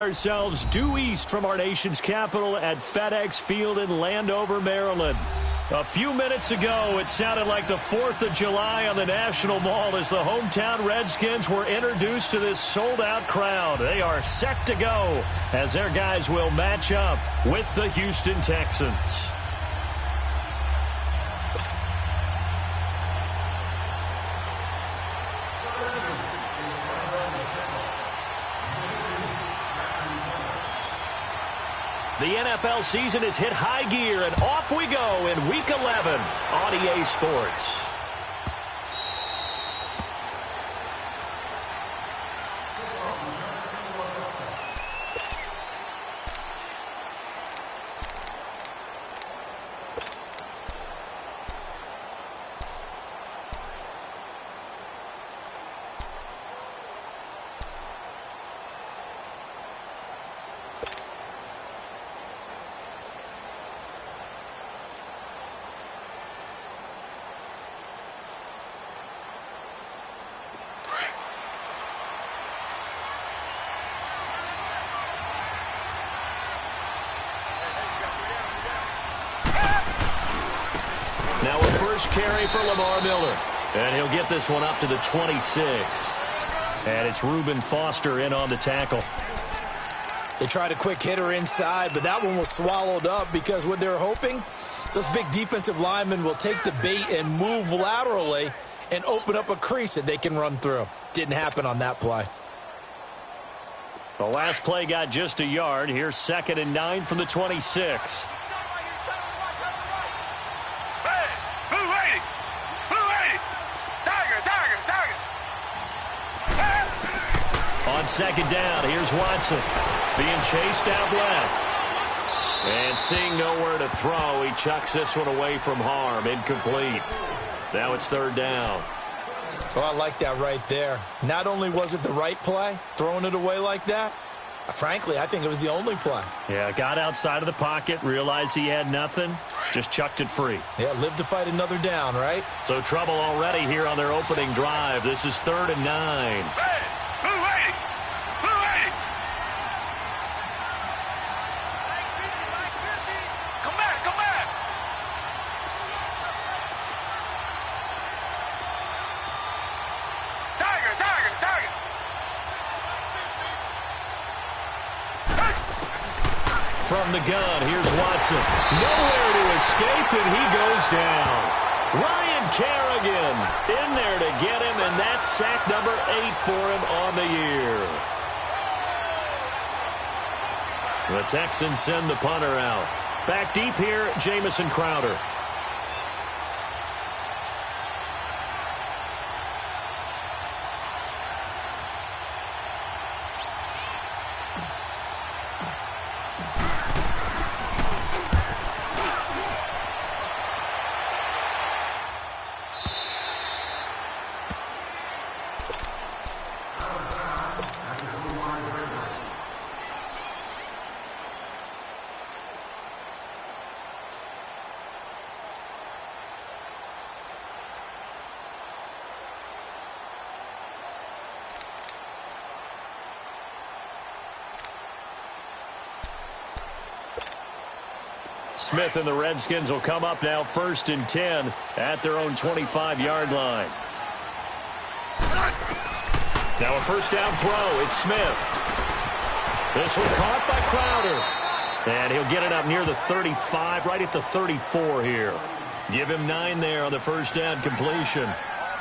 Ourselves due east from our nation's capital at FedEx Field in Landover, Maryland. A few minutes ago, it sounded like the 4th of July on the National Mall as the hometown Redskins were introduced to this sold-out crowd. They are set to go as their guys will match up with the Houston Texans. The NFL season has hit high gear, and off we go in Week 11 on EA Sports. Now a first carry for Lamar Miller. And he'll get this one up to the 26. And it's Reuben Foster in on the tackle. They tried a quick hitter inside, but that one was swallowed up because what they're hoping, those big defensive linemen will take the bait and move laterally and open up a crease that they can run through. Didn't happen on that play. The last play got just a yard. Here's 2nd and 9 from the 26. On 2nd down, here's Watson being chased out left. And seeing nowhere to throw, he chucks this one away from harm. Incomplete. Now it's 3rd down. Oh, I like that right there. Not only was it the right play, throwing it away like that, frankly, I think it was the only play. Yeah, got outside of the pocket, realized he had nothing, just chucked it free. Yeah, live to fight another down, right? So trouble already here on their opening drive. This is 3rd and 9. From the gun, here's Watson. Nowhere to escape, and he goes down. Ryan Kerrigan in there to get him, and that's sack number 8 for him on the year. The Texans send the punter out. Back deep here, Jamison Crowder. Smith and the Redskins will come up now 1st and 10 at their own 25-yard line. Now a 1st down throw. It's Smith. This one caught by Crowder. And he'll get it up near the 35, right at the 34 here. Give him 9 there on the 1st down completion.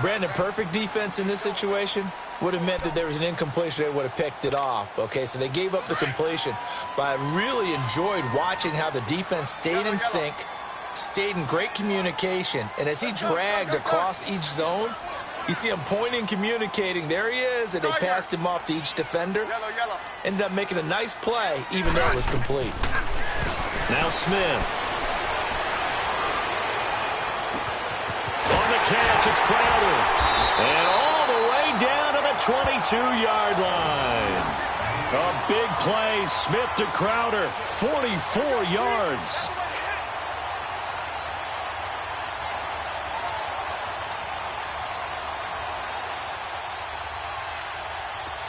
Brandon, perfect defense in this situation would have meant that there was an incompletion. They would have picked it off. Okay, so they gave up the completion. But I really enjoyed watching how the defense stayed in sync, stayed in great communication. And as he dragged across each zone, you see him pointing, communicating. There he is, and they passed him off to each defender. Ended up making a nice play, even though it was complete. Now Smith. On the catch, it's Crowder. And all the way down to the 22-yard line. A big play, Smith to Crowder, 44 yards.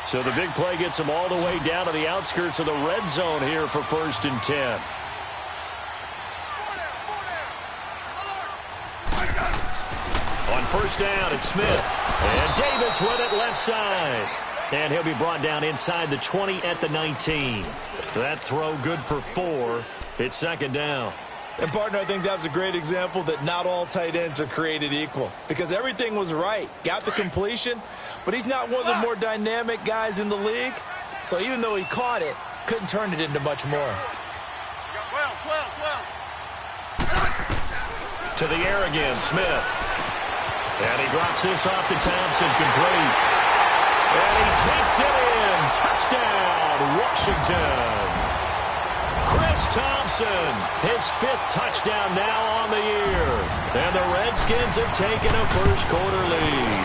So the big play gets them all the way down to the outskirts of the red zone here for 1st and 10. On 1st down, it's Smith. And Davis with it left side. And he'll be brought down inside the 20 at the 19. That throw good for 4. It's 2nd down. And, partner, I think that was a great example that not all tight ends are created equal. Because everything was right. Got the completion, but he's not one of the more dynamic guys in the league. So even though he caught it, couldn't turn it into much more. 12. To the air again, Smith. And he drops this off to Thompson, complete. And he takes it in. Touchdown, Washington. Chris Thompson, his 5th touchdown now on the year. And the Redskins have taken a first-quarter lead.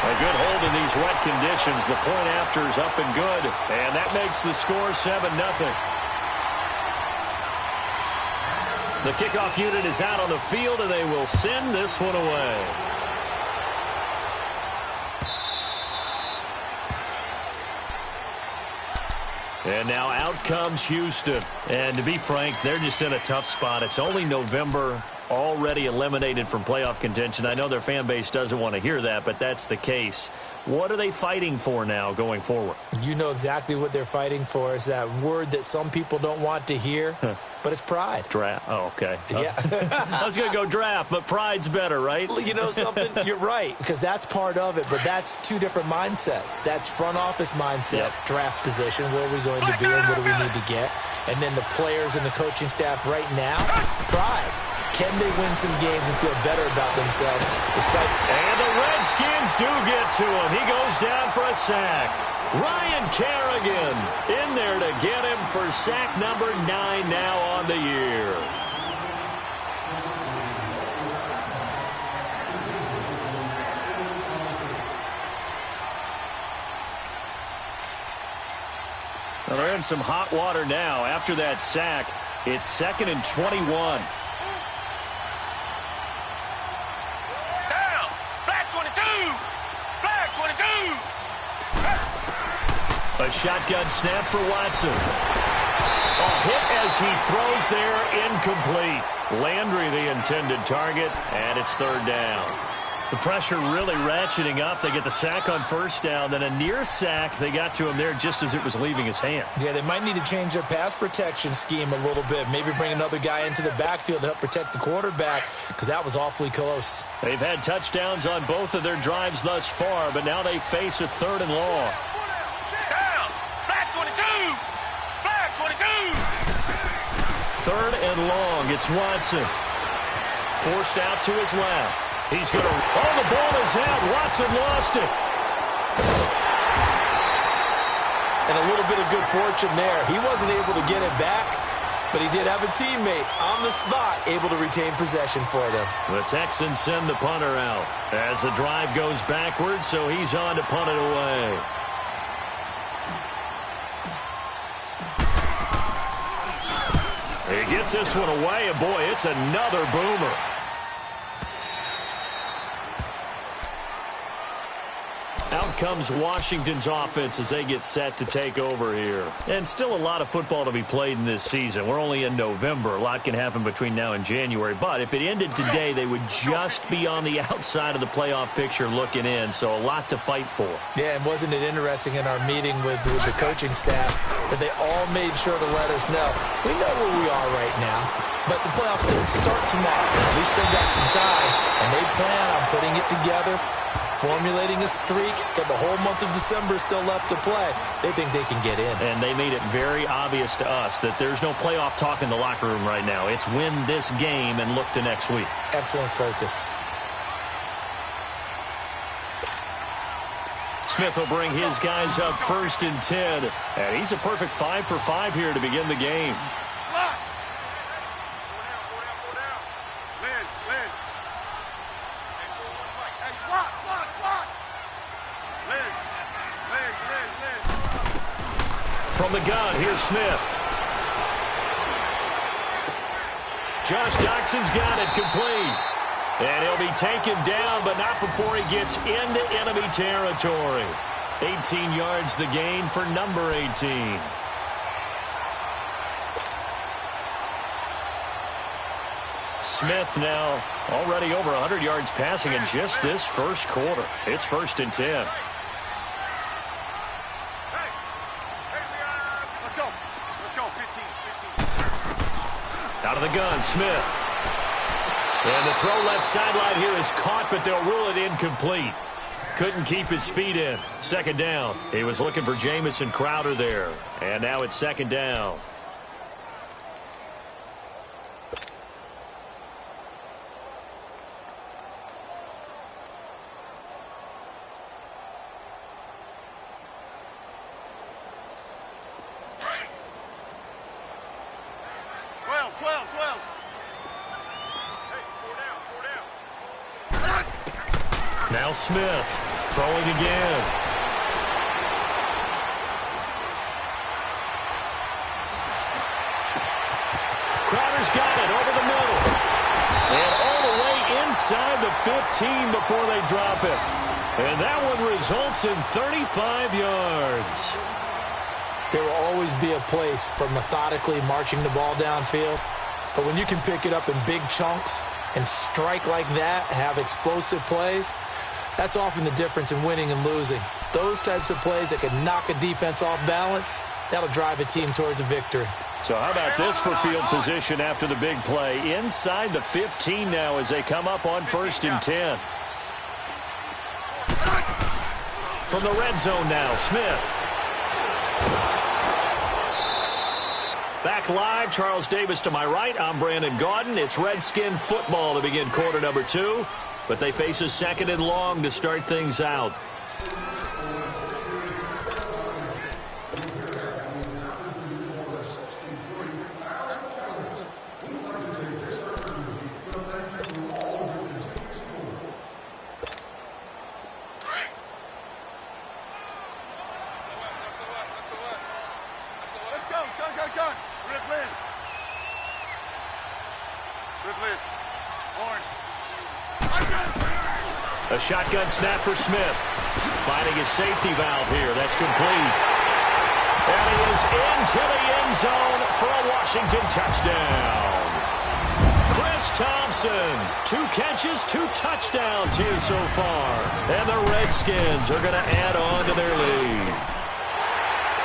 A good hold in these wet conditions. The point after is up and good. And that makes the score 7-0. The kickoff unit is out on the field, and they will send this one away. And now out comes Houston. And to be frank, they're just in a tough spot. It's only November, already eliminated from playoff contention. I know their fan base doesn't want to hear that, but that's the case. What are they fighting for now going forward? You know exactly what they're fighting for. Is that word that some people don't want to hear, but it's pride. Draft. Oh, okay. Yeah. I was going to go draft, but pride's better, right? You know something? You're right, because that's part of it, but that's 2 different mindsets. That's front office mindset, draft position, where are we going to be and what do we need to get? And then the players and the coaching staff right now, pride. Can they win some games and feel better about themselves? And the Redskins do get to him. He goes down for a sack. Ryan Kerrigan in there to get him for sack number 9 now on the year. Well, they're in some hot water now. After that sack, it's 2nd and 21. A shotgun snap for Watson. A hit as he throws there, incomplete. Landry the intended target, and it's 3rd down. The pressure really ratcheting up. They get the sack on 1st down, then a near sack. They got to him there just as it was leaving his hand. Yeah, they might need to change their pass protection scheme a little bit. Maybe bring another guy into the backfield to help protect the quarterback, because that was awfully close. They've had touchdowns on both of their drives thus far, but now they face a 3rd and long. 3rd and long. It's Watson. Forced out to his left. He's going to... Oh, the ball is out. Watson lost it. And a little bit of good fortune there. He wasn't able to get it back, but he did have a teammate on the spot able to retain possession for them. The Texans send the punter out as the drive goes backwards, so he's on to punt it away. He gets this one away, and boy, it's another boomer. Out comes Washington's offense as they get set to take over here. And still a lot of football to be played in this season. We're only in November. A lot can happen between now and January. But if it ended today, they would just be on the outside of the playoff picture looking in. So a lot to fight for. Yeah, and wasn't it interesting in our meeting with the coaching staff that they all made sure to let us know, we know where we are right now, but the playoffs don't start tomorrow. We still got some time, and they plan on putting it together, formulating a streak, got the whole month of December still left to play. They think they can get in. And they made it very obvious to us that there's no playoff talk in the locker room right now. It's win this game and look to next week. Excellent focus. Smith will bring his guys up 1st and 10. And he's a perfect 5 for 5 here to begin the game. From the gun, here's Smith. Josh Doxson's got it complete. And he'll be taken down, but not before he gets into enemy territory. 18 yards the gain for number 18. Smith now already over 100 yards passing in just this first quarter. It's 1st and 10. Let's go. 15. Out of the gun, Smith. And the throw left sideline here is caught, but they'll rule it incomplete. Couldn't keep his feet in. 2nd down. He was looking for Jamison Crowder there. And now it's 2nd down. Now Smith throwing again. Crowder's got it over the middle. And all the way inside the 15 before they drop it. And that one results in 35 yards. There will always be a place for methodically marching the ball downfield. But when you can pick it up in big chunks and strike like that, have explosive plays, that's often the difference in winning and losing. Those types of plays that can knock a defense off balance, that'll drive a team towards a victory. So how about this for field position after the big play? Inside the 15 now as they come up on 1st and 10. From the red zone now, Smith. Back live, Charles Davis to my right. I'm Brandon Gaudin. It's Redskin football to begin quarter number 2. But they face a 2nd and long to start things out. Go. Red Liz. Orange. A shotgun snap for Smith. Finding his safety valve here. That's complete. And he is into the end zone for a Washington touchdown. Chris Thompson. 2 catches, 2 touchdowns here so far. And the Redskins are going to add on to their lead.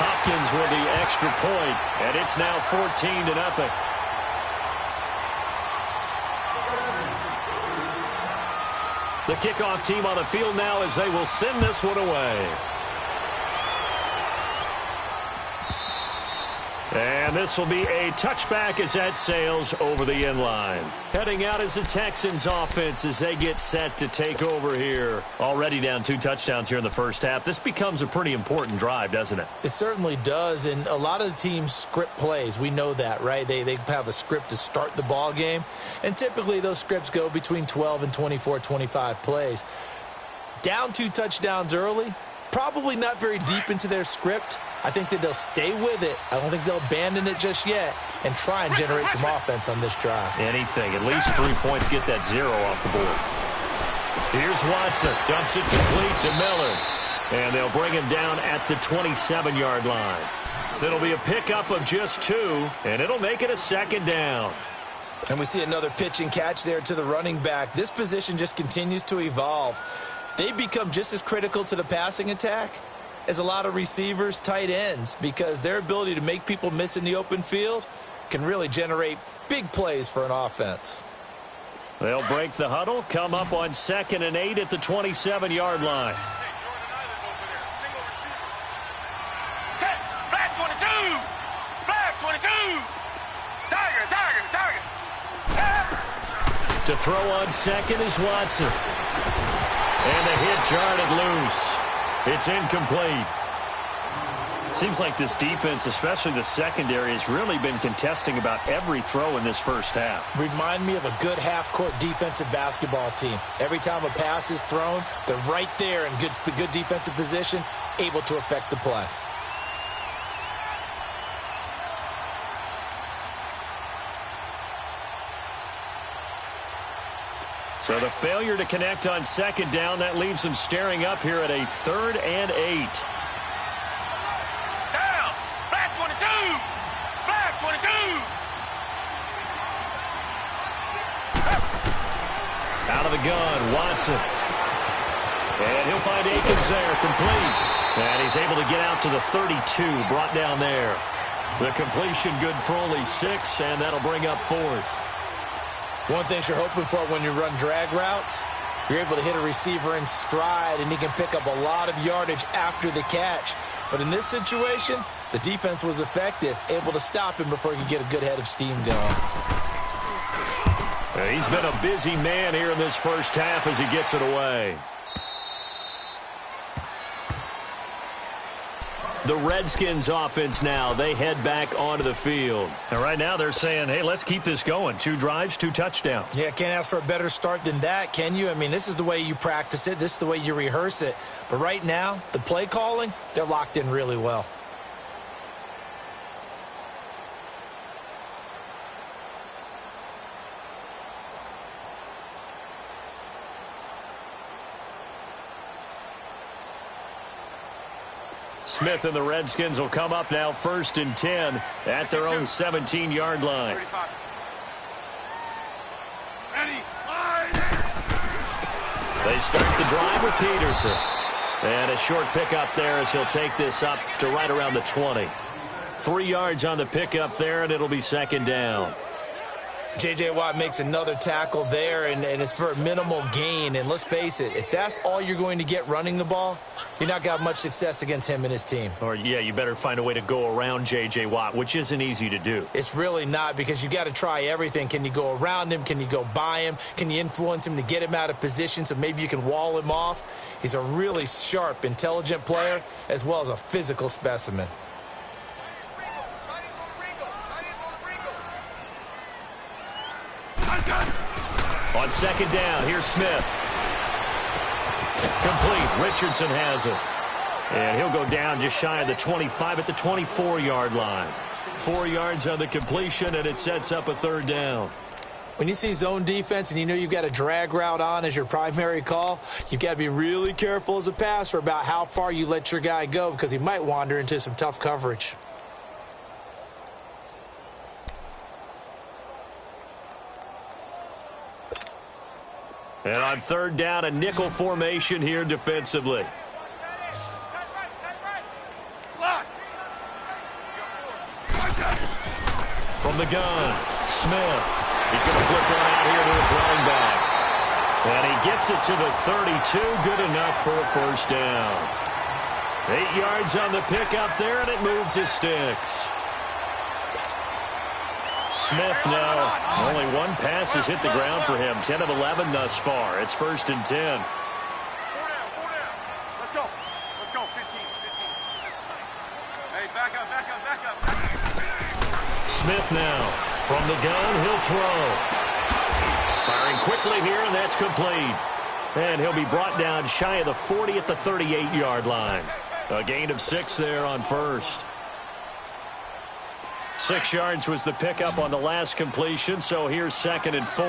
Hopkins with the extra point, and it's now 14-0. The kickoff team on the field now as they will send this one away. And this will be a touchback as that sails over the end line. Heading out is the Texans offense as they get set to take over here. Already down 2 touchdowns here in the first half. This becomes a pretty important drive, doesn't it? It certainly does, and a lot of the teams script plays. We know that, right? They have a script to start the ball game, and typically those scripts go between 12 and 24, 25 plays. Down 2 touchdowns early, probably not very deep into their script. I think that they'll stay with it. I don't think they'll abandon it just yet and try and generate some offense on this drive. Anything. At least 3 points, get that 0 off the board. Here's Watson. Dumps it complete to Miller. And they'll bring him down at the 27-yard line. It'll be a pickup of just 2, and it'll make it a 2nd down. And we see another pitch and catch there to the running back. This position just continues to evolve. They become just as critical to the passing attack as a lot of receivers, tight ends, because their ability to make people miss in the open field can really generate big plays for an offense. They'll break the huddle, come up on 2nd and 8 at the 27-yard line. Flag 22! Flag 22! Tiger! To throw on 2nd is Watson. And the hit jarred loose. It's incomplete. Seems like this defense, especially the secondary, has really been contesting about every throw in this first half. Remind me of a good half-court defensive basketball team. Every time a pass is thrown, they're right there in good defensive position, able to affect the play. So the failure to connect on second down, that leaves them staring up here at a 3rd and 8. Down. Back 22. Back 22. Out of the gun, Watson. And he'll find Akins there, complete. And he's able to get out to the 32, brought down there. The completion good for only 6, and that'll bring up 4th. One thing you're hoping for when you run drag routes, you're able to hit a receiver in stride, and he can pick up a lot of yardage after the catch. But in this situation, the defense was effective, able to stop him before he could get a good head of steam going. He's been a busy man here in this first half as he gets it away. The Redskins offense now, they head back onto the field. And right now they're saying, hey, let's keep this going. 2 drives, 2 touchdowns. Yeah, can't ask for a better start than that, can you? I mean, this is the way you practice it. This is the way you rehearse it. But right now, the play calling, they're locked in really well. Smith and the Redskins will come up now 1st and 10 at their own 17-yard line. They start the drive with Peterson. And a short pickup there as he'll take this up to right around the 20. 3 yards on the pickup there, and it'll be 2nd down. J.J. Watt makes another tackle there, and it's for a minimal gain. And let's face it, if that's all you're going to get running the ball, you're not going to have much success against him and his team. Or, yeah, you better find a way to go around J.J. Watt, which isn't easy to do. It's really not, because you got to try everything. Can you go around him? Can you go by him? Can you influence him to get him out of position so maybe you can wall him off? He's a really sharp, intelligent player, as well as a physical specimen. On 2nd down, here's Smith. Complete. Richardson has it. And he'll go down just shy of the 25 at the 24-yard line. 4 yards on the completion, and it sets up a 3rd down. When you see zone defense and you know you've got a drag route on as your primary call, you've got to be really careful as a passer about how far you let your guy go, because he might wander into some tough coverage. And on 3rd down, a nickel formation here defensively. From the gun, Smith. He's going to flip one out here to his running back. And he gets it to the 32. Good enough for a 1st down. 8 yards on the pickup there, and it moves his sticks. Smith now, only 1 pass has hit the ground for him. 10 of 11 thus far. It's 1st and 10. 4 down. Let's go. Let's go. 15. Hey, back up. Smith now, from the gun, he'll throw. Firing quickly here, and that's complete. And he'll be brought down shy of the 40 at the 38-yard line. A gain of 6 there on 1st. 6 yards was the pickup on the last completion, so here's 2nd and 4.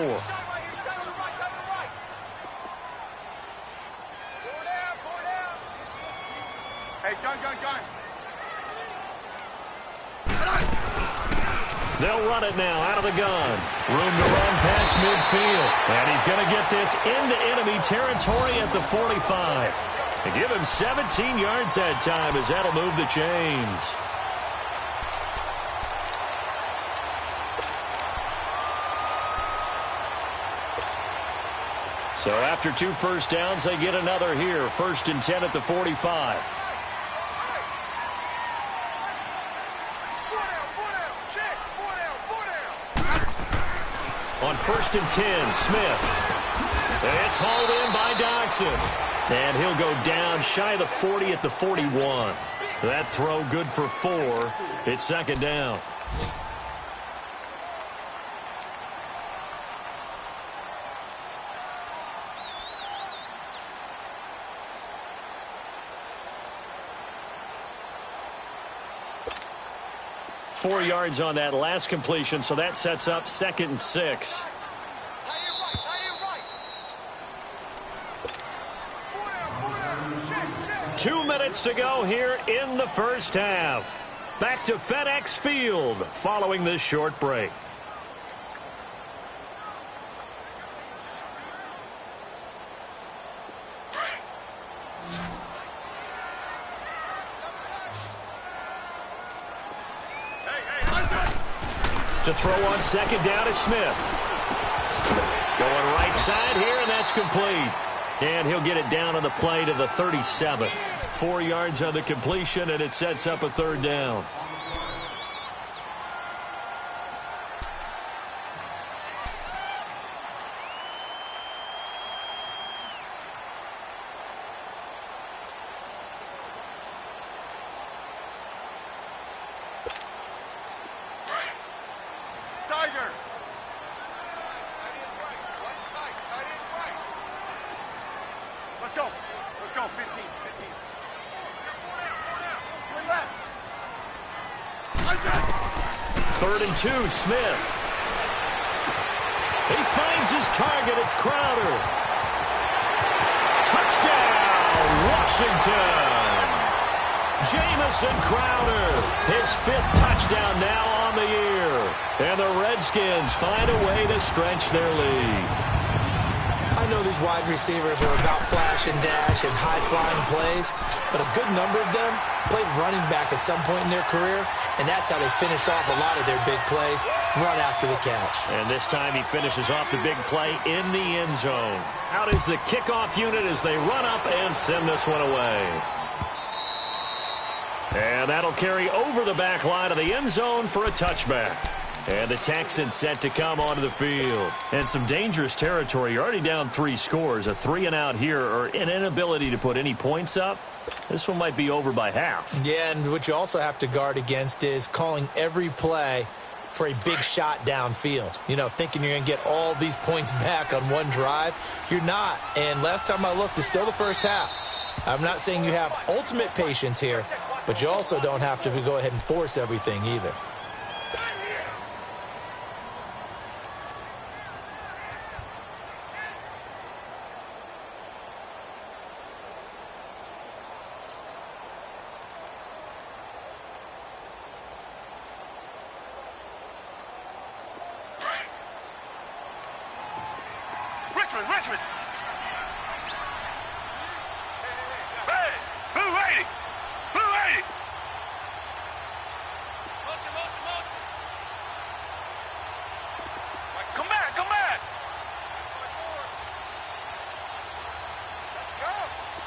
Hey, gun. They'll run it now out of the gun. Room to run past midfield. And he's going to get this into enemy territory at the 45. And give him 17 yards that time as that'll move the chains. So after 2 1st downs, they get another here. 1st and 10 at the 45. On 1st and 10, Smith. It's hauled in by Doxson. And he'll go down shy of the 40 at the 41. That throw good for 4. It's 2nd down. Four yards on that last completion, so that sets up 2nd and 6. minutes to go here in the first half. Back to FedEx Field following this short break. To throw on second down is Smith. Going right side here, and that's complete. And he'll get it down on the play to the 37. 4 yards on the completion, and it sets up a third down. Let's go, 15. 3rd and 2, Smith. He finds his target. It's Crowder. Touchdown, Washington. Jamison Crowder, his 5th touchdown now on the year. And the Redskins find a way to stretch their lead. I know these wide receivers are about flash and dash and high-flying plays, but a good number of them played running back at some point in their career, and that's how they finish off a lot of their big plays, run after the catch. And this time he finishes off the big play in the end zone. Out is the kickoff unit as they run up and send this one away. And that'll carry over the back line of the end zone for a touchback. And the Texans set to come onto the field. And some dangerous territory. You're already down 3 scores. A 3-and-out here, or an inability to put any points up. This one might be over by half. Yeah, and what you also have to guard against is calling every play for a big shot downfield. You know, thinking you're going to get all these points back on one drive. You're not. And last time I looked, it's still the first half. I'm not saying you have ultimate patience here, but you also don't have to go ahead and force everything either. Richmond. Hey, Blue 80. Motion. Come back. Let's go.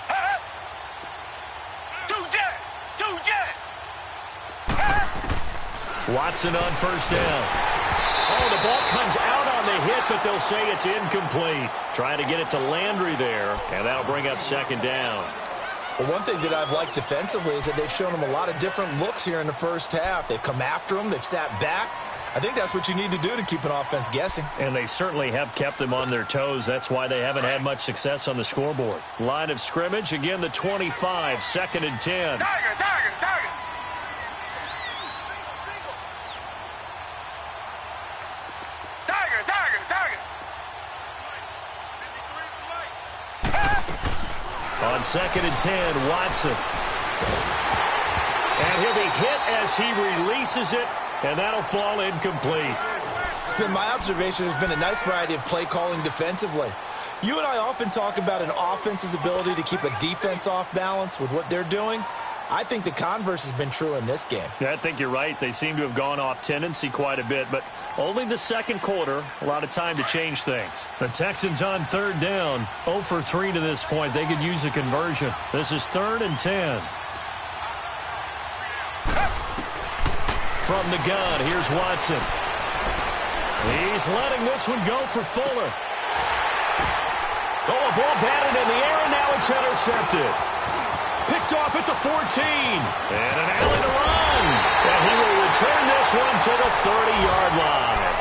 Hey. Two jet. Hey. Watson on first down. Oh, the ball comes out on the hit, but they'll say it's incomplete. Trying to get it to Landry there, and that'll bring up second down. Well, one thing that I've liked defensively is that they've shown them a lot of different looks here in the first half. They've come after them. They've sat back. I think that's what you need to do to keep an offense guessing. And they certainly have kept them on their toes. That's why they haven't had much success on the scoreboard. Line of scrimmage, again, the 25, 2nd and 10. Target. On 2nd and 10, Watson. And he'll be hit as he releases it, and that'll fall incomplete. It's been my observation there's been a nice variety of play calling defensively. You and I often talk about an offense's ability to keep a defense off balance with what they're doing. I think the converse has been true in this game. Yeah, I think you're right. They seem to have gone off tendency quite a bit, but only the second quarter, a lot of time to change things. The Texans on 3rd down, 0 for 3 to this point. They could use a conversion. This is 3rd and 10. From the gun, here's Watson. He's letting this one go for Fuller. Oh, a ball batted in the air, and now it's intercepted. Picked off at the 14. And an alley to run. And he will return this one to the 30-yard line.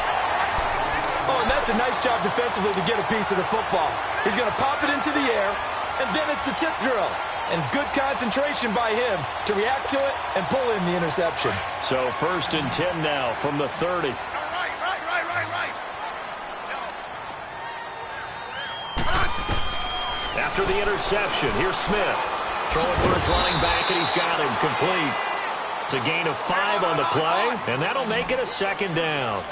Oh, and that's a nice job defensively to get a piece of the football. He's going to pop it into the air, and then it's the tip drill. And good concentration by him to react to it and pull in the interception. So 1st and 10 now from the 30. Right. After the interception, here's Smith. Throwing for his running back, and he's got him complete. It's a gain of 5 on the play, and that'll make it a second down.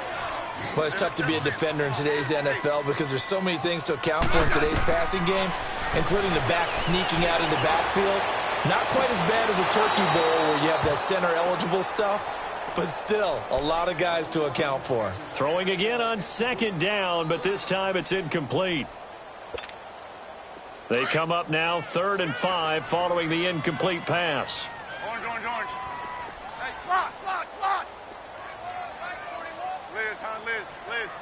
Well, it's tough to be a defender in today's NFL because there's so many things to account for in today's passing game, including the back sneaking out of the backfield. Not quite as bad as a turkey bowl where you have that center-eligible stuff, but still a lot of guys to account for. Throwing again on second down, but this time it's incomplete. They come up now 3rd and 5 following the incomplete pass. Orange. Hey, slot. Liz.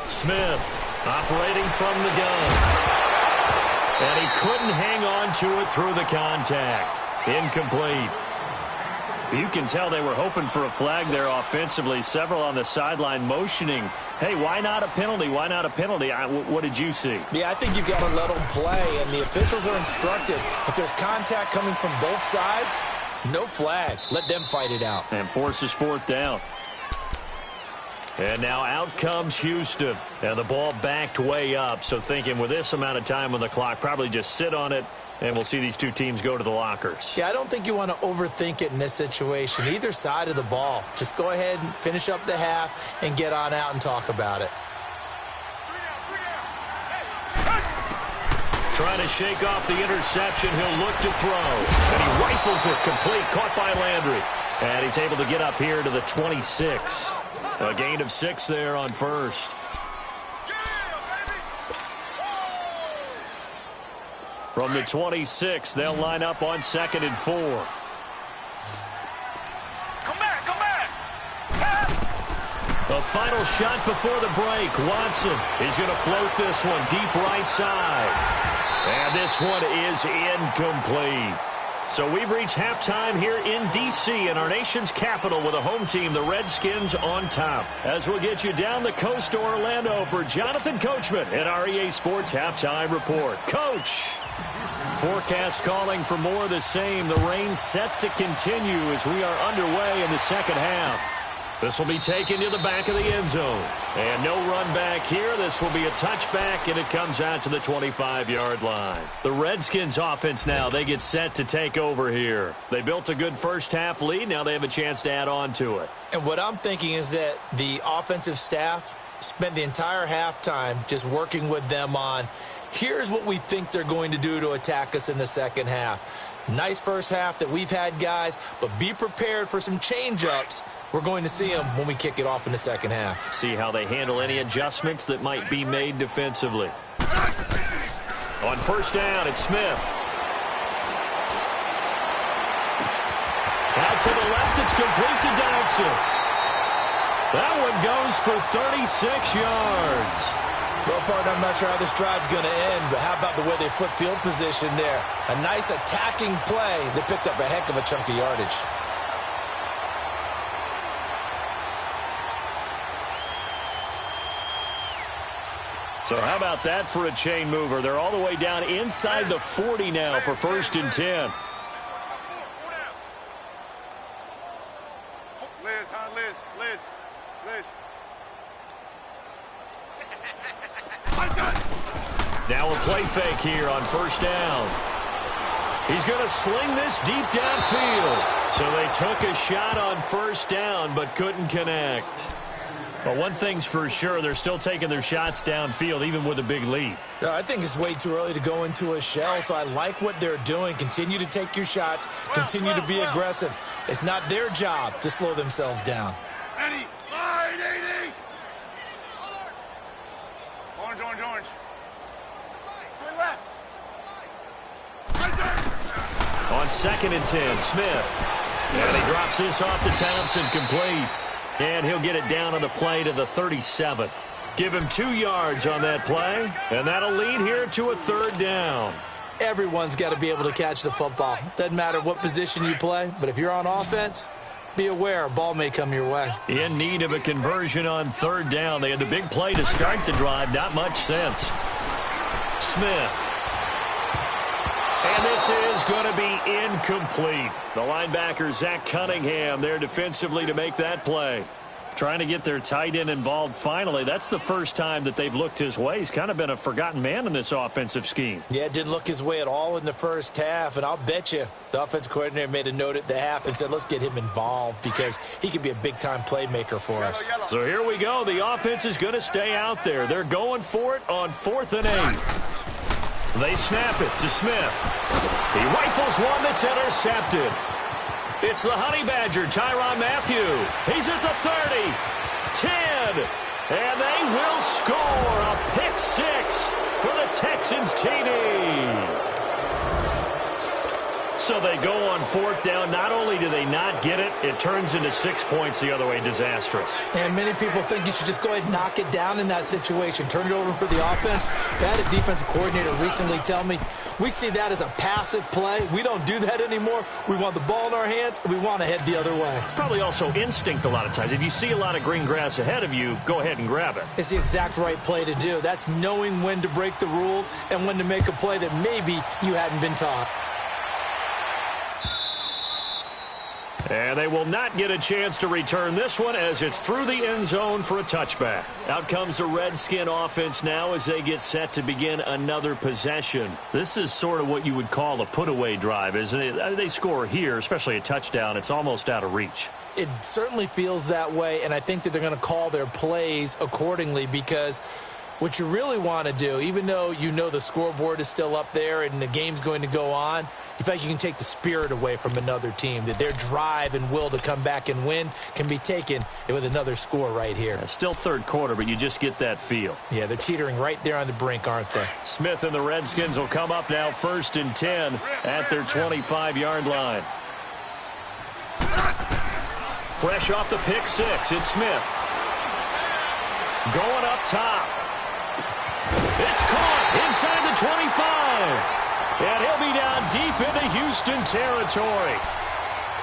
Smith operating from the gun. And he couldn't hang on to it through the contact. Incomplete. You can tell they were hoping for a flag there offensively. Several on the sideline motioning, hey, why not a penalty? Why not a penalty? What did you see? Yeah, I think you've got to let them play, and the officials are instructed. If there's contact coming from both sides, no flag. Let them fight it out. And forces 4th down. And now out comes Houston. And the ball backed way up. So thinking with this amount of time on the clock, probably just sit on it, and we'll see these two teams go to the lockers. Yeah, I don't think you want to overthink it in this situation. Either side of the ball. Just go ahead and finish up the half and get on out and talk about it. Trying to shake off the interception. He'll look to throw. And he rifles it complete. Caught by Landry. And he's able to get up here to the 26. A gain of 6 there on first. From the 26, they'll line up on 2nd and 4. Come back. The final shot before the break. Watson is going to float this one deep right side. And this one is incomplete. So we've reached halftime here in D.C. in our nation's capital with a home team, the Redskins, on top. As we'll get you down the coast to Orlando for Jonathan Coachman at our EA Sports Halftime Report. Coach! Forecast calling for more of the same. The rain set to continue as we are underway in the second half. This will be taken to the back of the end zone. And no run back here. This will be a touchback, and it comes out to the 25-yard line. The Redskins offense now, they get set to take over here. They built a good first-half lead. Now they have a chance to add on to it. And what I'm thinking is that the offensive staff spent the entire halftime just working with them on, here's what we think they're going to do to attack us in the second half. Nice first half that we've had, guys, but be prepared for some change-ups. We're going to see them when we kick it off in the second half. See how they handle any adjustments that might be made defensively. On first down, it's Smith. Out to the left, it's complete to Dodson. That one goes for 36 yards. Well, partner, I'm not sure how this drive's going to end, but how about the way they flip field position there? A nice attacking play that picked up a heck of a chunk of yardage. So how about that for a chain mover? They're all the way down inside the 40 now for 1st and 10. Liz. Now a play fake here on first down. He's going to sling this deep downfield. So they took a shot on first down but couldn't connect. But one thing's for sure, they're still taking their shots downfield even with a big lead. I think it's way too early to go into a shell, so I like what they're doing. Continue to take your shots. Continue to be aggressive. It's not their job to slow themselves down. Ready. Line 80. Orange. To the left. On 2nd and 10, Smith. And he drops this off to Thompson, complete. And he'll get it down on the play to the 37. Give him 2 yards on that play, and that'll lead here to a 3rd down. Everyone's got to be able to catch the football. Doesn't matter what position you play, but if you're on offense, be aware a ball may come your way. In need of a conversion on 3rd down. They had the big play to start the drive. Not much sense. Smith. And this is going to be incomplete. The linebacker, Zach Cunningham, there defensively to make that play. Trying to get their tight end involved finally. That's the first time that they've looked his way. He's kind of been a forgotten man in this offensive scheme. Yeah, it didn't look his way at all in the first half, and I'll bet you the offense coordinator made a note at the half and said, let's get him involved because he could be a big-time playmaker for us. So here we go. The offense is going to stay out there. They're going for it on 4th and 8. They snap it to Smith. He rifles one that's intercepted. It's the Honey Badger, Tyrann Mathieu. He's at the 30, 10, and they will score a pick 6 for the Texans TD. So they go on 4th down. Not only do they not get it, it turns into 6 points the other way. Disastrous. And many people think you should just go ahead and knock it down in that situation. Turn it over for the offense. I had a defensive coordinator recently tell me, we see that as a passive play. We don't do that anymore. We want the ball in our hands, and we want to head the other way. Probably also instinct a lot of times. If you see a lot of green grass ahead of you, go ahead and grab it. It's the exact right play to do. That's knowing when to break the rules and when to make a play that maybe you hadn't been taught. And they will not get a chance to return this one as it's through the end zone for a touchback. Out comes the Redskin offense now as they get set to begin another possession. This is sort of what you would call a put-away drive, isn't it? They score here, especially a touchdown. It's almost out of reach. It certainly feels that way, and I think that they're going to call their plays accordingly because what you really want to do, even though you know the scoreboard is still up there and the game's going to go on, you feel like you can take the spirit away from another team, that their drive and will to come back and win can be taken with another score right here. Still third quarter, but you just get that feel. Yeah, they're teetering right there on the brink, aren't they? Smith and the Redskins will come up now 1st and 10 at their 25-yard line. Fresh off the pick 6, it's Smith. Going up top. It's caught inside the 25. And he'll be down deep into Houston territory.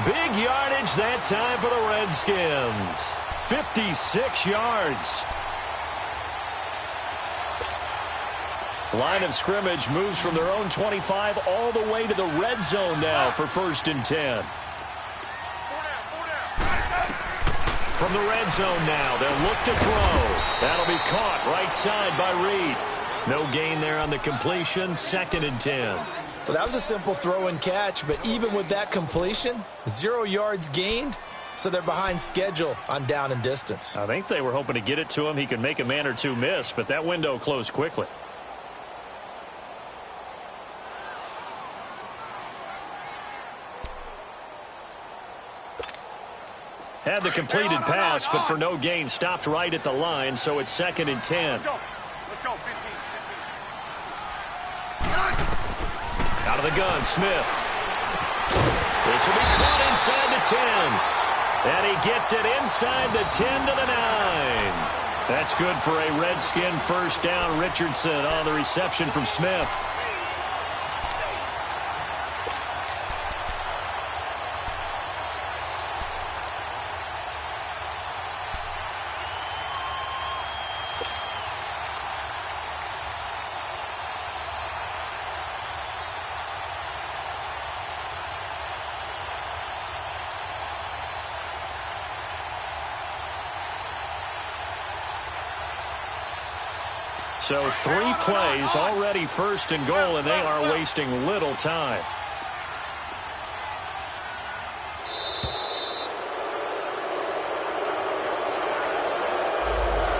Big yardage that time for the Redskins. 56 yards. Line of scrimmage moves from their own 25 all the way to the red zone now for 1st and 10. From the red zone now, they'll look to throw. That'll be caught right side by Reed. No gain there on the completion, 2nd and 10. Well, that was a simple throw and catch, but even with that completion, 0 yards gained, so they're behind schedule on down and distance. I think they were hoping to get it to him. He could make a man or two miss, but that window closed quickly. Had the completed pass, but for no gain, stopped right at the line, so it's 2nd and 10. Let's go, 15. Out of the gun, Smith. This will be caught inside the 10. And he gets it inside the 10 to the 9. That's good for a Redskin 1st down. Richardson on the reception from Smith. So 3 plays, already 1st and goal, and they are wasting little time.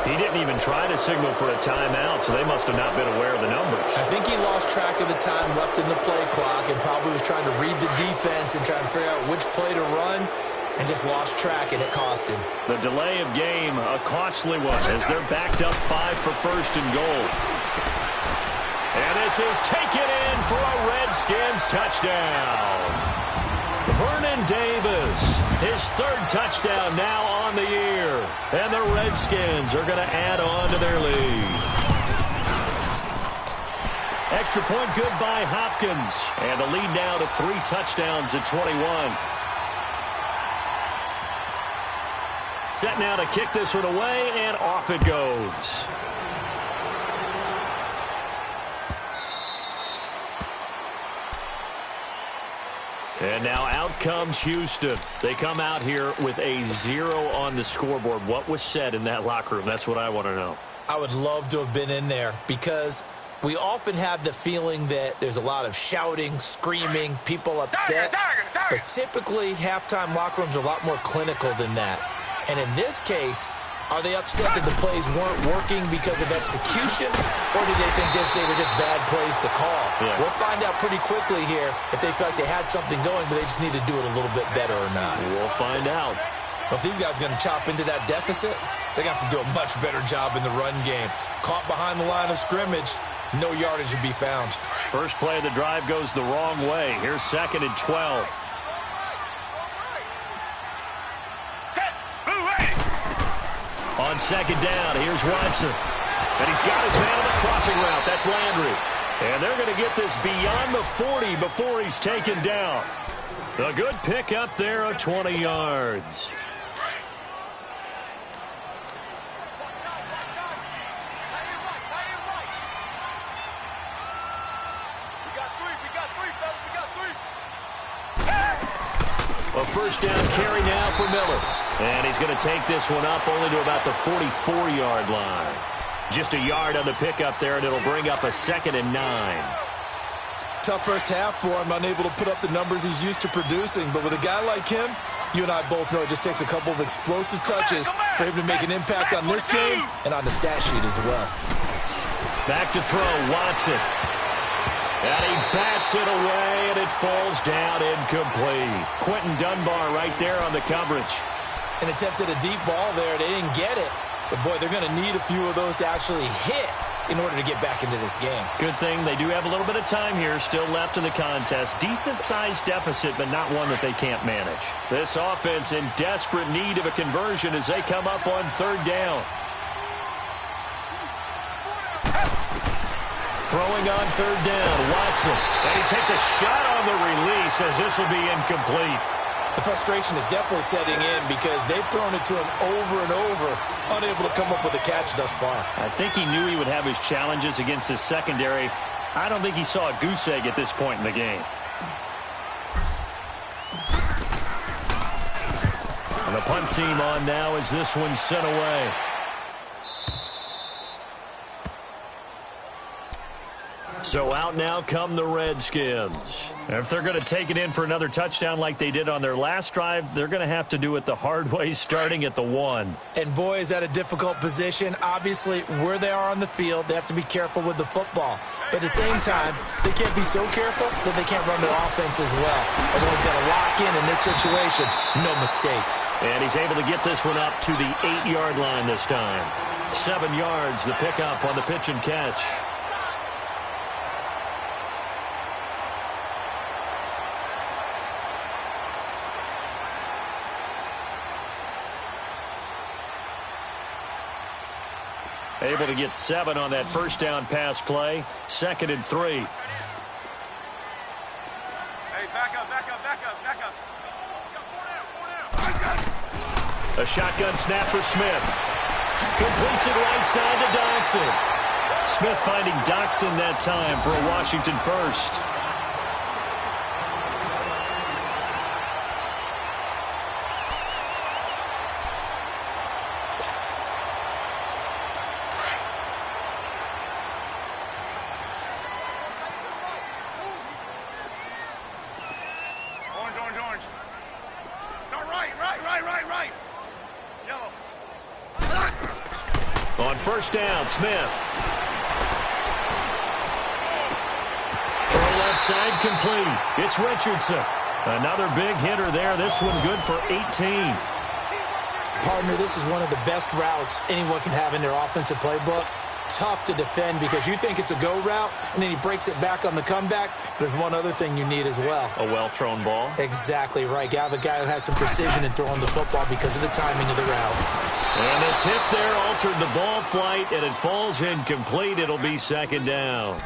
He didn't even try to signal for a timeout, so they must have not been aware of the numbers. I think he lost track of the time left in the play clock and probably was trying to read the defense and trying to figure out which play to run, and just lost track, and it cost him. The delay of game, a costly one, as they're backed up 5 for 1st and goal. And this is taken in for a Redskins touchdown. Vernon Davis, his 3rd touchdown now on the year. And the Redskins are going to add on to their lead. Extra point good by Hopkins. And the lead now to 3 touchdowns at 21. Set now to kick this one away, and off it goes. And now out comes Houston. They come out here with a 0 on the scoreboard. What was said in that locker room? That's what I want to know. I would love to have been in there because we often have the feeling that there's a lot of shouting, screaming, people upset. But typically, halftime locker rooms are a lot more clinical than that. And in this case, are they upset that the plays weren't working because of execution, or do they think they were just bad plays to call? Yeah. We'll find out pretty quickly here if they felt like they had something going, but they just need to do it a little bit better or not. We'll find out. Well, if these guys are going to chop into that deficit, they got to do a much better job in the run game. Caught behind the line of scrimmage, no yardage to be found. First play of the drive goes the wrong way. Here's 2nd and 12. On 2nd down, here's Watson. And he's got his man on the crossing route. That's Landry. And they're going to get this beyond the 40 before he's taken down. A good pickup there of 20 yards. A first down carry now for Miller. And he's going to take this one up only to about the 44-yard line. Just a yard on the pickup there, and it'll bring up a 2nd and 9. Tough first half for him, unable to put up the numbers he's used to producing. But with a guy like him, you and I both know it just takes a couple of explosive touches for him to make an impact on this game and on the stat sheet as well. Back to throw, Watson. And he bats it away, and it falls down incomplete. Quentin Dunbar right there on the coverage. And attempted a deep ball there. They didn't get it. But, boy, they're going to need a few of those to actually hit in order to get back into this game. Good thing they do have a little bit of time here still left in the contest. Decent-sized deficit, but not one that they can't manage. This offense in desperate need of a conversion as they come up on 3rd down. Throwing on 3rd down, Watson. And he takes a shot on the release as this will be incomplete. The frustration is definitely setting in because they've thrown it to him over and over, unable to come up with a catch thus far. I think he knew he would have his challenges against his secondary. I don't think he saw a goose egg at this point in the game. And the punt team on now as this one's sent away. So out now come the Redskins. And if they're going to take it in for another touchdown like they did on their last drive, they're going to have to do it the hard way, starting at the 1. And, boy, is that a difficult position. Obviously, where they are on the field, they have to be careful with the football. But at the same time, they can't be so careful that they can't run their offense as well. Everyone's got to lock in this situation. No mistakes. And he's able to get this one up to the 8-yard line this time. 7 yards, the pickup on the pitch and catch. Able to get 7 on that first down pass play. 2nd and 3. Hey, back up, back up, back up, back up. A shotgun snap for Smith. Completes it right side to Doxson. Smith finding Doxson that time for a Washington first. Orange. No, right. Yellow. On first down, Smith. Throw left side complete. It's Richardson. Another big hitter there. This one good for 18. Partner, this is one of the best routes anyone can have in their offensive playbook. Tough to defend because you think it's a go route, and then he breaks it back on the comeback. There's one other thing you need as well. A well-thrown ball. Exactly right. You have a guy who has some precision in throwing the football because of the timing of the route. And the tip there altered the ball flight, and it falls incomplete. It'll be 2nd down.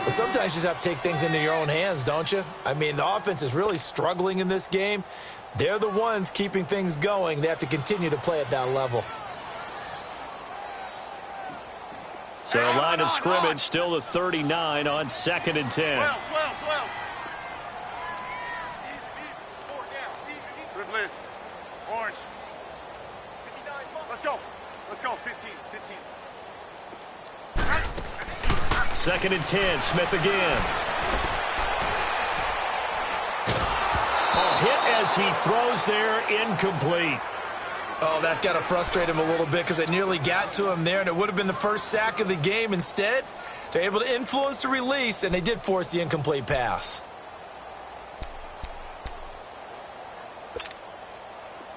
But sometimes you just have to take things into your own hands, don't you? I mean, the offense is really struggling in this game. They're the ones keeping things going. They have to continue to play at that level. So a line of scrimmage still the 39 on 2nd and 10. 12. guys. Orange. Let's go. Let's go. 15. 15. Second and 10. Smith again. Hit as he throws there, incomplete. Oh, that's got to frustrate him a little bit because it nearly got to him there, and it would have been the first sack of the game. Instead, they're able to influence the release, and they did force the incomplete pass.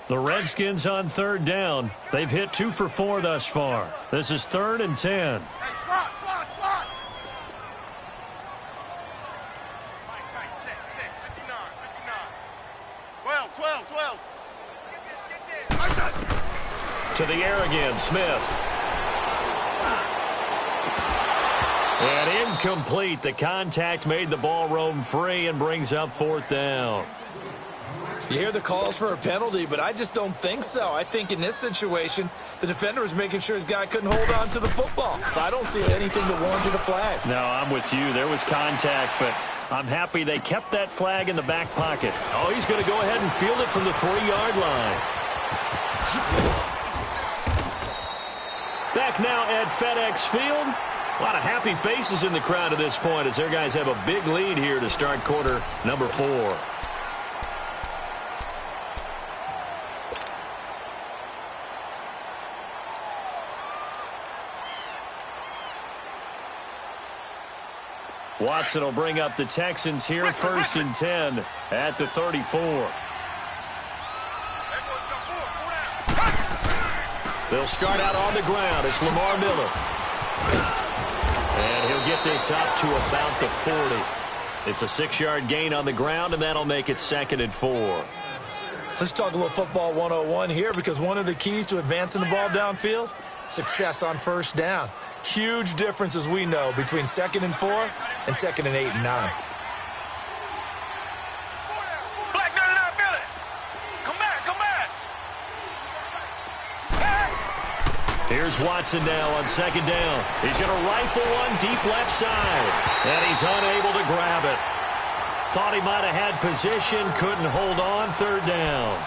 The Redskins on third down. They've hit 2 for 4 thus far. This is 3rd and 10. Hey, slot. 12. To the air again, Smith. And incomplete. The contact made the ball roam free and brings up 4th down. You hear the calls for a penalty, but I just don't think so. I think in this situation, the defender was making sure his guy couldn't hold on to the football. So I don't see anything that warranted a flag. No, I'm with you. There was contact, but I'm happy they kept that flag in the back pocket. Oh, he's going to go ahead and field it from the 3-yard line. Back now at FedEx Field. A lot of happy faces in the crowd at this point as their guys have a big lead here to start quarter number 4. Watson will bring up the Texans here, 1st and 10 at the 34. They'll start out on the ground. It's Lamar Miller. And he'll get this up to about the 40. It's a 6-yard gain on the ground, and that'll make it 2nd and 4. Let's talk a little football 101 here, because one of the keys to advancing the ball downfield, success on first down. Huge difference, as we know, between 2nd and 4 and 2nd and 8 and 9. Here's Watson now on 2nd down. He's going to rifle one deep left side, and he's unable to grab it. Thought he might have had position, couldn't hold on, 3rd down.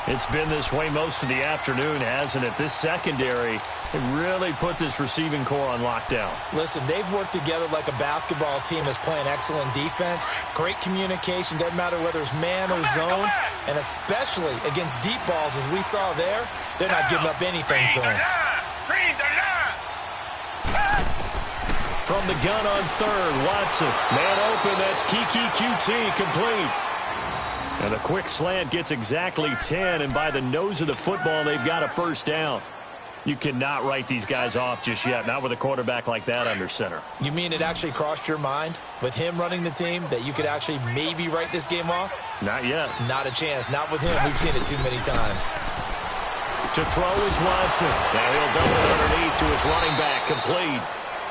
It's been this way most of the afternoon, hasn't it? This secondary, it really put this receiving core on lockdown. Listen, they've worked together like a basketball team that's playing excellent defense. Great communication, doesn't matter whether it's man or zone. And especially against deep balls, as we saw there, they're not giving up anything to them. From the gun on 3rd, Watson. Man open, that's Kiki QT, complete. And a quick slant gets exactly 10, and by the nose of the football, they've got a 1st down. You cannot write these guys off just yet, not with a quarterback like that under center. You mean it actually crossed your mind, with him running the team, that you could actually maybe write this game off? Not yet. Not a chance. Not with him. We've seen it too many times. To throw is Watson. Now he'll dump it underneath to his running back, complete.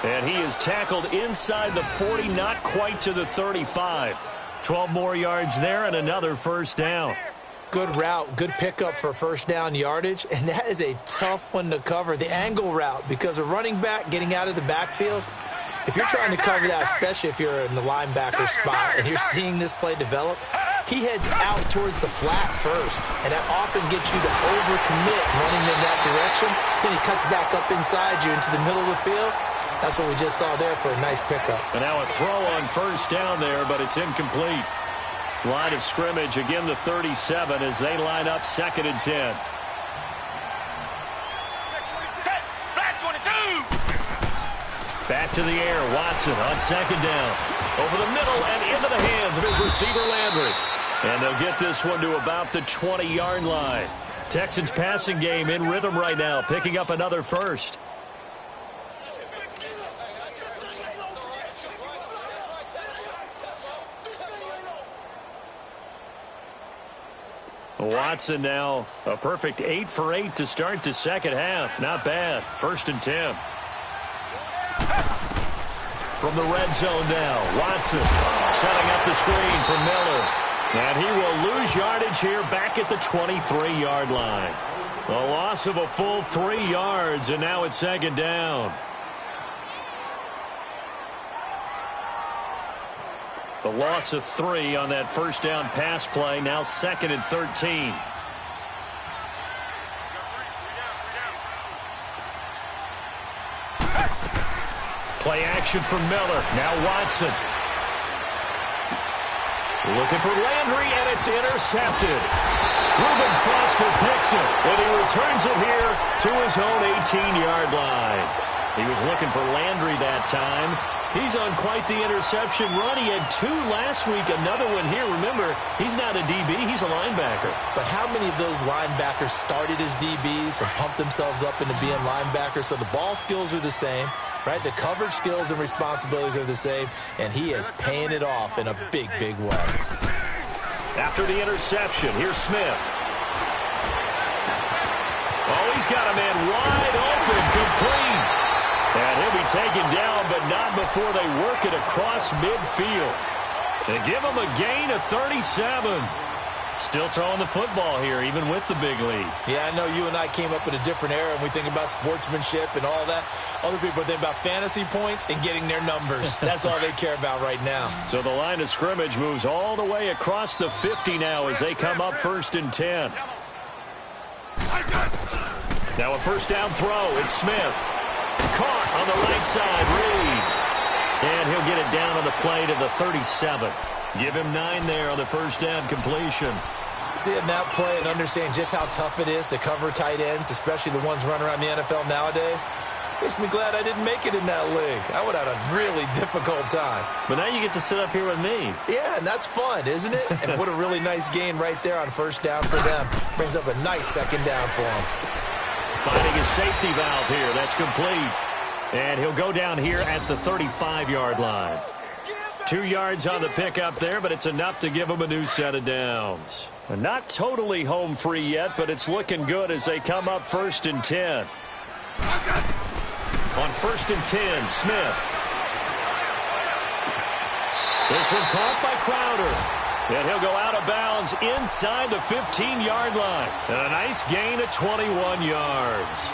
And he is tackled inside the 40, not quite to the 35. 12 more yards there and another 1st down. Good route, good pickup for 1st down yardage, and that is a tough one to cover, the angle route, because a running back getting out of the backfield, if you're trying to cover that, especially if you're in the linebacker spot and you're seeing this play develop, he heads out towards the flat first, and that often gets you to overcommit running in that direction. Then he cuts back up inside you into the middle of the field. That's what we just saw there for a nice pickup. And now a throw on 1st down there, but it's incomplete. Line of scrimmage, again the 37 as they line up 2nd and 10. Back to the air, Watson on 2nd down. Over the middle and into the hands of his receiver Landry. And they'll get this one to about the 20-yard line. Texans passing game in rhythm right now, picking up another 1st. Watson now a perfect 8 for 8 to start the 2nd half. Not bad. 1st and 10. From the red zone now, Watson setting up the screen for Miller. And he will lose yardage here back at the 23-yard line. A loss of a full 3 yards, and now it's 2nd down. The loss of 3 on that first down pass play. Now 2nd and 13. Play action from Miller. Now Watson. Looking for Landry, and it's intercepted. Reuben Foster picks it, and he returns it here to his own 18-yard line. He was looking for Landry that time. He's on quite the interception run. He had 2 last week, another one here. Remember, he's not a DB, he's a linebacker. But how many of those linebackers started as DBs and pumped themselves up into being linebackers? So the ball skills are the same, right? The coverage skills and responsibilities are the same, and he is paying it off in a big, big way. After the interception, here's Smith. Oh, he's got a man wide open, complete. And he'll be taken down, but not before they work it across midfield. They give him a gain of 37. Still throwing the football here, even with the big lead. Yeah, I know you and I came up in a different era, and we think about sportsmanship and all that. Other people think about fantasy points and getting their numbers. That's all they care about right now. So the line of scrimmage moves all the way across the 50 now as they come up 1st and 10. Now a first down throw. It's Smith. Caught on the right side, Reed. And he'll get it down on the play to the 37. Give him 9 there on the first down completion. Seeing that play and understanding just how tough it is to cover tight ends, especially the ones running around the NFL nowadays, makes me glad I didn't make it in that league. I would have had a really difficult time. But now you get to sit up here with me. Yeah, and that's fun, isn't it? And what a really nice gain right there on first down for them. Brings up a nice second down for them. Finding his safety valve here. That's complete. And he'll go down here at the 35-yard line. 2 yards on the pickup there, but it's enough to give him a new set of downs. And not totally home free yet, but it's looking good as they come up 1st and 10. On 1st and 10, Smith. This one caught by Crowder. And he'll go out of bounds inside the 15-yard line. And a nice gain of 21 yards.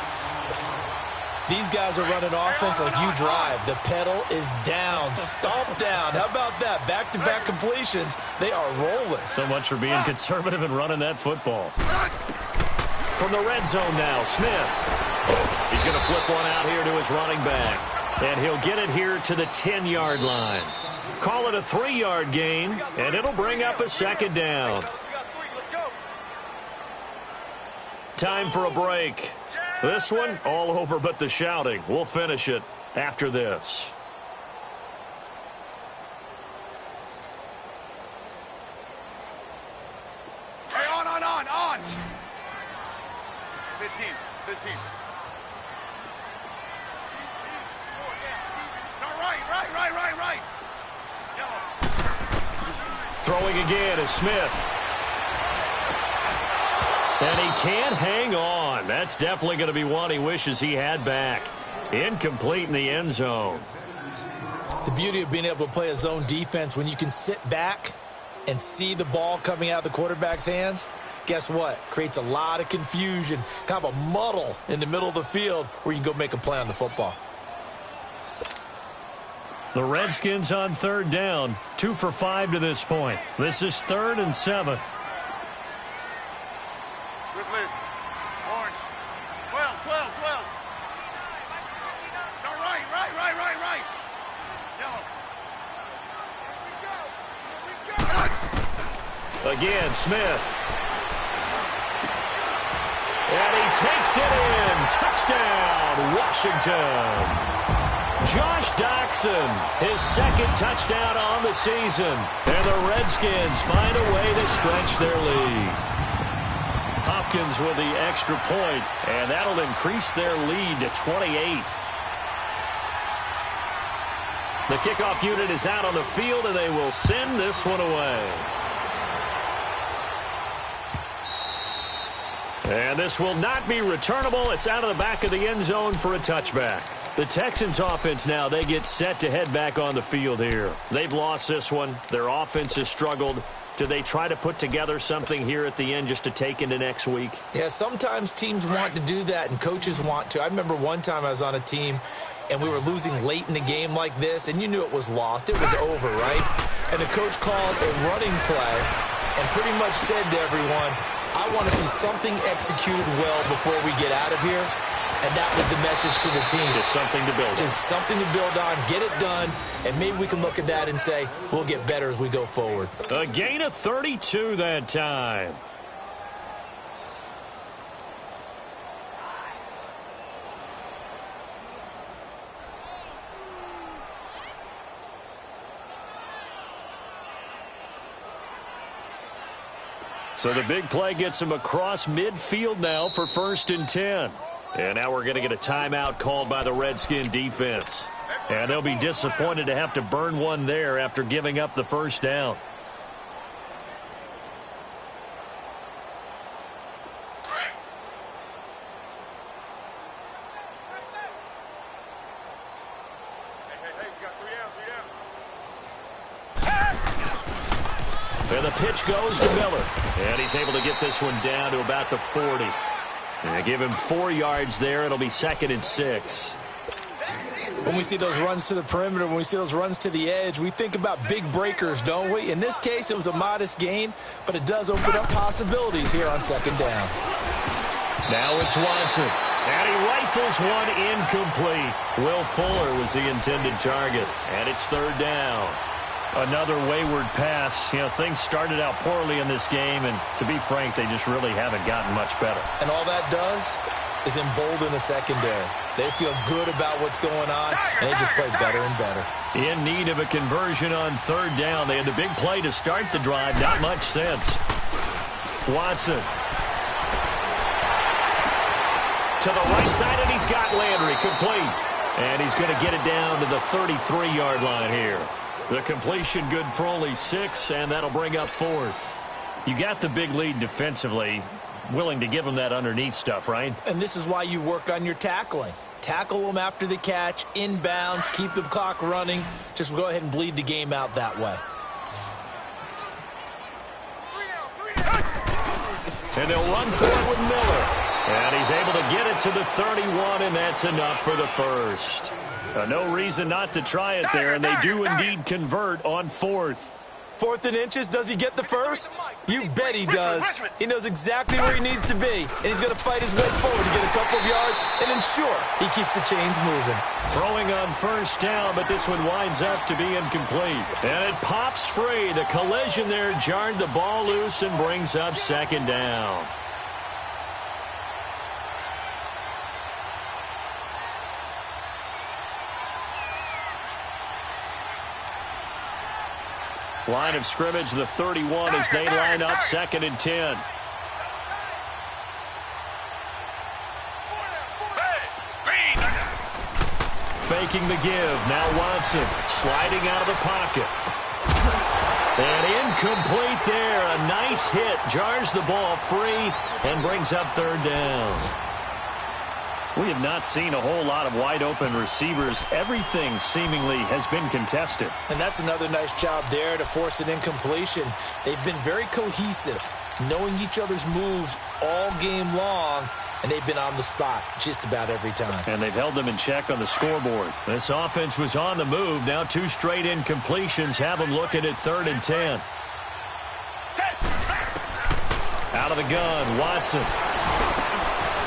These guys are running offense like you drive. The pedal is down, stomped down. How about that? Back-to-back completions. They are rolling. So much for being conservative and running that football. From the red zone now, Smith. He's going to flip one out here to his running back. And he'll get it here to the 10-yard line. Call it a 3-yard gain, and it'll bring up a 2nd down. Time for a break. This one, all over but the shouting. We'll finish it after this. Hey, on. 15. No, right. Yellow. Throwing again is Smith. And he can't hang on. That's definitely going to be one he wishes he had back. Incomplete in the end zone. The beauty of being able to play a zone defense, when you can sit back and see the ball coming out of the quarterback's hands, guess what? Creates a lot of confusion, kind of a muddle in the middle of the field where you can go make a play on the football. The Redskins on 3rd down, 2 for 5 to this point. This is 3rd and 7. Good list. Orange. 12. No, right. Yellow. Here we go. Again, Smith. And he takes it in. Touchdown, Washington. Josh Doxson, his 2nd touchdown on the season. And the Redskins find a way to stretch their lead. Hopkins with the extra point, and that'll increase their lead to 28. The kickoff unit is out on the field, and they will send this one away. And this will not be returnable. It's out of the back of the end zone for a touchback. The Texans offense now, they get set to head back on the field here. They've lost this one. Their offense has struggled. Do they try to put together something here at the end just to take into next week? Yeah, sometimes teams want to do that and coaches want to. I remember one time I was on a team and we were losing late in the game like this, and you knew it was lost. It was over, right? and the coach called a running play and pretty much said to everyone, I want to see something executed well before we get out of here. And that was the message to the team. Just something to build on. Just something to build on, get it done, and maybe we can look at that and say, we'll get better as we go forward. A gain of 32 that time. So the big play gets him across midfield now for 1st and 10. And now we're going to get a timeout called by the Redskin defense. And they'll be disappointed to have to burn one there after giving up the first down. And the pitch goes to Miller. And he's able to get this one down to about the 40. And give him 4 yards there. It'll be 2nd and 6. When we see those runs to the perimeter, when we see those runs to the edge, we think about big breakers, don't we? In this case, it was a modest gain, but it does open up possibilities here on 2nd down. Now it's Watson. And he rifles one incomplete. Will Fuller was the intended target. And it's 3rd down. Another wayward pass. You know, things started out poorly in this game, and to be frank, they just really haven't gotten much better. And all that does is embolden the secondary. They feel good about what's going on, and they just play better and better. In need of a conversion on 3rd down. They had the big play to start the drive. Not much sense. Watson. To the right side, and he's got Landry complete. And he's going to get it down to the 33-yard line here. The completion good for only 6, and that'll bring up 4th. You got the big lead defensively. Willing to give them that underneath stuff, right? And this is why you work on your tackling. Tackle them after the catch, inbounds, keep the clock running. Just go ahead and bleed the game out that way. And they'll run for it with Miller. And he's able to get it to the 31, and that's enough for the first. No reason not to try it there, and they do indeed convert on 4th. 4th and inches, does he get the first? You bet he does. He knows exactly where he needs to be, and he's going to fight his way forward to get a couple of yards and ensure he keeps the chains moving. Throwing on 1st down, but this one winds up to be incomplete. And it pops free. The collision there jarred the ball loose and brings up 2nd down. Line of scrimmage, the 31, as they line up 2nd and 10. Faking the give. Now Watson sliding out of the pocket. And incomplete there. A nice hit. Jars the ball free and brings up 3rd down. We have not seen a whole lot of wide-open receivers. Everything seemingly has been contested. And that's another nice job there to force an incompletion. They've been very cohesive, knowing each other's moves all game long, and they've been on the spot just about every time. And they've held them in check on the scoreboard. This offense was on the move. Now 2 straight incompletions have them looking at 3rd and 10. Out of the gun, Watson.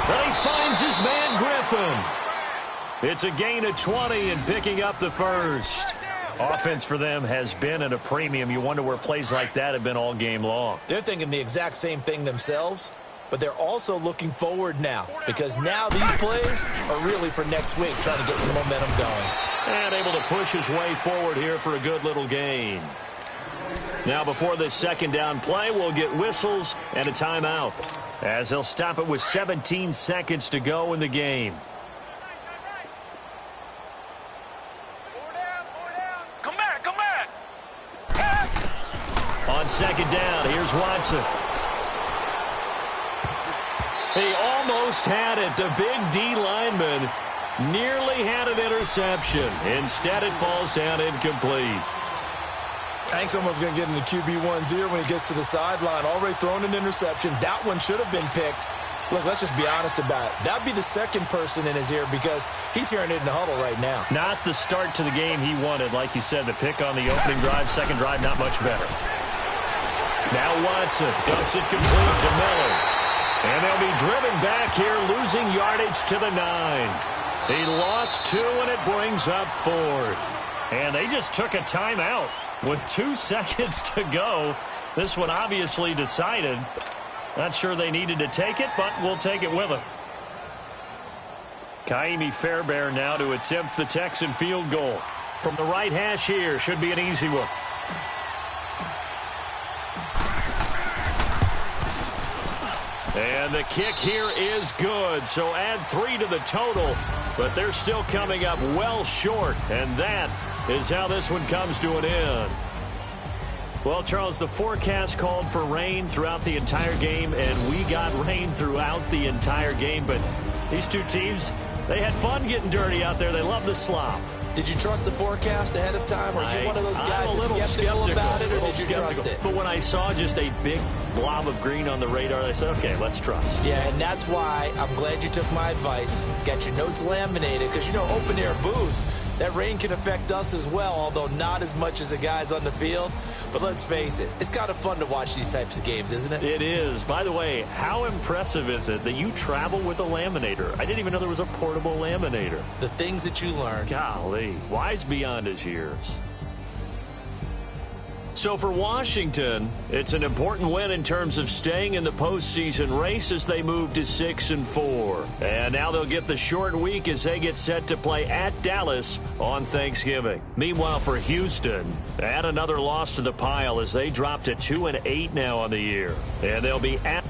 But he finds his man, Griffin. It's a gain of 20 and picking up the first. Offense for them has been at a premium. You wonder where plays like that have been all game long. They're thinking the exact same thing themselves, but they're also looking forward now because now these plays are really for next week, trying to get some momentum going. And able to push his way forward here for a good little gain. Now before this 2nd down play, we'll get whistles and a timeout, as they'll stop it with 17 seconds to go in the game. Come back. On 2nd down, here's Watson. He almost had it. The big D lineman nearly had an interception. Instead, it falls down incomplete. I think someone's going to get in the QB1's ear when he gets to the sideline. Already thrown an interception. That one should have been picked. Look, let's just be honest about it. That'd be the second person in his ear because he's hearing it in the huddle right now. Not the start to the game he wanted. Like you said, the pick on the opening drive, second drive, not much better. Now Watson dumps it complete to Miller. And they'll be driven back here, losing yardage to the 9. He lost 2, and it brings up 4th. And they just took a timeout with 2 seconds to go. This one obviously decided. Not sure they needed to take it, but we'll take it with them. Kaimi Fairbairn now to attempt the Texan field goal. From the right hash here, should be an easy one. And the kick here is good, so add 3 to the total, but they're still coming up well short, and that is how this one comes to an end. Well, Charles, the forecast called for rain throughout the entire game, and we got rain throughout the entire game. But these two teams, they had fun getting dirty out there. They love the slop. Did you trust the forecast ahead of time? Or are you one of those guys that's skeptical about it, or did you trust it? But when I saw just a big blob of green on the radar, I said, okay, let's trust. Yeah, and that's why I'm glad you took my advice. Got your notes laminated, because, you know, open-air booth, that rain can affect us as well, although not as much as the guys on the field. But let's face it, it's kind of fun to watch these types of games, isn't it? It is. By the way, how impressive is it that you travel with a laminator? I didn't even know there was a portable laminator. The things that you learn. Golly, wise beyond his years. So for Washington, it's an important win in terms of staying in the postseason race as they move to 6-4. And now they'll get the short week as they get set to play at Dallas on Thanksgiving. Meanwhile, for Houston, add another loss to the pile as they drop to 2-8 now on the year. And they'll be at